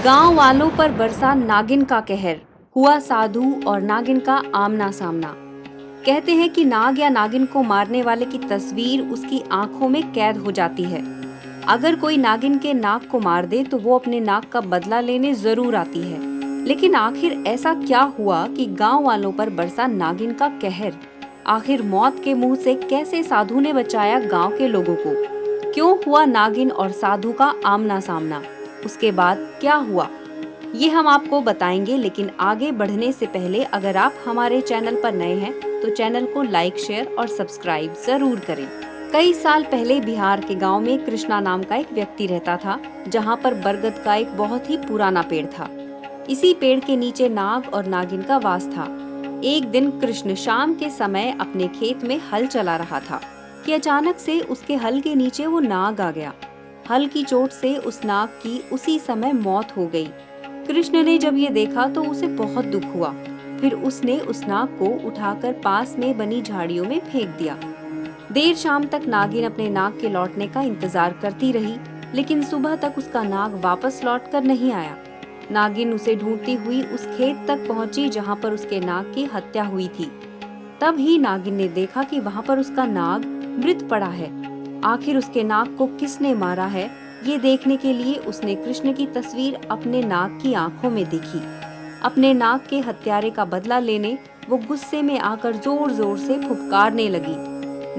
गांव वालों पर बरसा नागिन का कहर, हुआ साधु और नागिन का आमना सामना। कहते हैं कि नाग या नागिन को मारने वाले की तस्वीर उसकी आंखों में कैद हो जाती है। अगर कोई नागिन के नाग को मार दे तो वो अपने नाग का बदला लेने जरूर आती है। लेकिन आखिर ऐसा क्या हुआ कि गांव वालों पर बरसा नागिन का कहर? आखिर मौत के मुंह से कैसे साधु ने बचाया गांव के लोगों को? क्यों हुआ नागिन और साधु का आमना सामना? उसके बाद क्या हुआ, ये हम आपको बताएंगे। लेकिन आगे बढ़ने से पहले अगर आप हमारे चैनल पर नए हैं तो चैनल को लाइक, शेयर और सब्सक्राइब जरूर करें। कई साल पहले बिहार के गांव में कृष्णा नाम का एक व्यक्ति रहता था, जहां पर बरगद का एक बहुत ही पुराना पेड़ था। इसी पेड़ के नीचे नाग और नागिन का वास था। एक दिन कृष्ण शाम के समय अपने खेत में हल चला रहा था कि अचानक से उसके हल के नीचे वो नाग आ गया। हल की चोट से उस नाग की उसी समय मौत हो गई। कृष्ण ने जब ये देखा तो उसे बहुत दुख हुआ। फिर उसने उस नाग को उठाकर पास में बनी झाड़ियों में फेंक दिया। देर शाम तक नागिन अपने नाग के लौटने का इंतजार करती रही, लेकिन सुबह तक उसका नाग वापस लौटकर नहीं आया। नागिन उसे ढूंढती हुई उस खेत तक पहुंची जहां पर उसके नाग की हत्या हुई थी। तब ही नागिन ने देखा कि वहां पर उसका नाग मृत पड़ा है। आखिर उसके नाग को किसने मारा है, ये देखने के लिए उसने कृष्ण की तस्वीर अपने नाग की आंखों में देखी। अपने नाग के हत्यारे का बदला लेने वो गुस्से में आकर जोर जोर से फुफकारने लगी।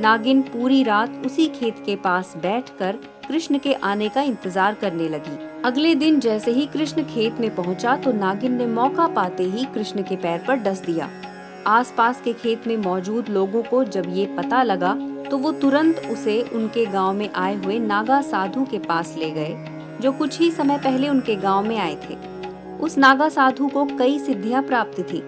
नागिन पूरी रात उसी खेत के पास बैठकर कृष्ण के आने का इंतजार करने लगी। अगले दिन जैसे ही कृष्ण खेत में पहुंचा तो नागिन ने मौका पाते ही कृष्ण के पैर पर डस दिया। आसपास के खेत में मौजूद लोगों को जब ये पता लगा तो वो तुरंत उसे उनके गांव में आए हुए नागा साधु के पास ले गए, जो कुछ ही समय पहले उनके गांव में आए थे। उस नागा साधु को कई सिद्धियां प्राप्त थी।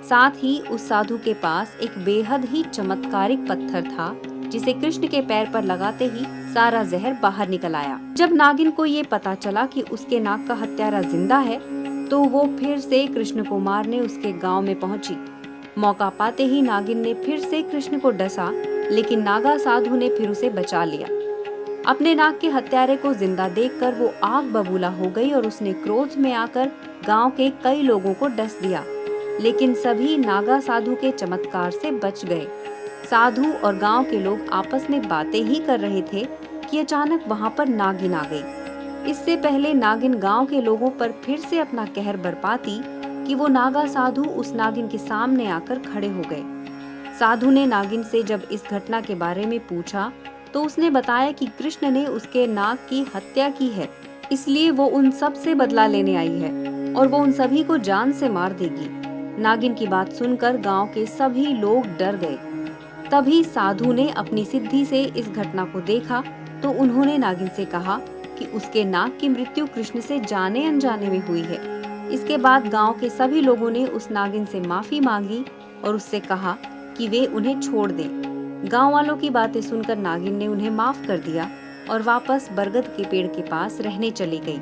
साथ ही उस साधु के पास एक बेहद ही चमत्कारिक पत्थर था, जिसे कृष्ण के पैर पर लगाते ही सारा जहर बाहर निकल आया। जब नागिन को ये पता चला कि उसके नाग का हत्यारा जिंदा है, तो वो फिर से कृष्ण को मारने उसके गांव में पहुंची। मौका पाते ही नागिन ने फिर से कृष्ण को डसा, लेकिन नागा साधु ने फिर उसे बचा लिया। अपने नाग के हत्यारे को जिंदा देखकर वो आग बबूला हो गई और उसने क्रोध में आकर गांव के कई लोगों को डस दिया। लेकिन सभी नागा साधु के चमत्कार से बच गए। साधु और गांव के लोग आपस में बातें ही कर रहे थे कि अचानक वहां पर नागिन आ गई। इससे पहले नागिन गांव के लोगों पर फिर से अपना कहर बरपाती कि वो नागा साधु उस नागिन के सामने आकर खड़े हो गए। साधु ने नागिन से जब इस घटना के बारे में पूछा तो उसने बताया कि कृष्ण ने उसके नाग की हत्या की है, इसलिए वो उन सब से बदला लेने आई है और वो उन सभी को जान से मार देगी। नागिन की बात सुनकर गांव के सभी लोग डर गए। तभी साधु ने अपनी सिद्धि से इस घटना को देखा तो उन्होंने नागिन से कहा कि उसके नाग की मृत्यु कृष्ण से जाने अनजाने में हुई है। इसके बाद गांव के सभी लोगों ने उस नागिन से माफी मांगी और उससे कहा कि वे उन्हें छोड़ दें। गांव वालों की बातें सुनकर नागिन ने उन्हें माफ कर दिया और वापस बरगद के पेड़ के पास रहने चली गई।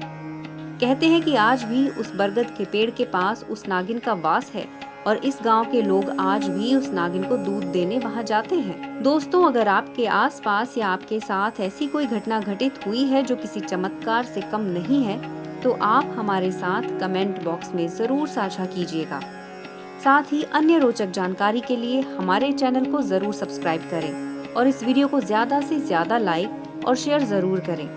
कहते हैं कि आज भी उस बरगद के पेड़ के पास उस नागिन का वास है और इस गांव के लोग आज भी उस नागिन को दूध देने वहां जाते हैं। दोस्तों, अगर आपके आसपास या आपके साथ ऐसी कोई घटना घटित हुई है जो किसी चमत्कार से कम नहीं है, तो आप हमारे साथ कमेंट बॉक्स में जरूर साझा कीजिएगा। साथ ही अन्य रोचक जानकारी के लिए हमारे चैनल को जरूर सब्सक्राइब करें और इस वीडियो को ज्यादा से ज्यादा लाइक और शेयर जरूर करें।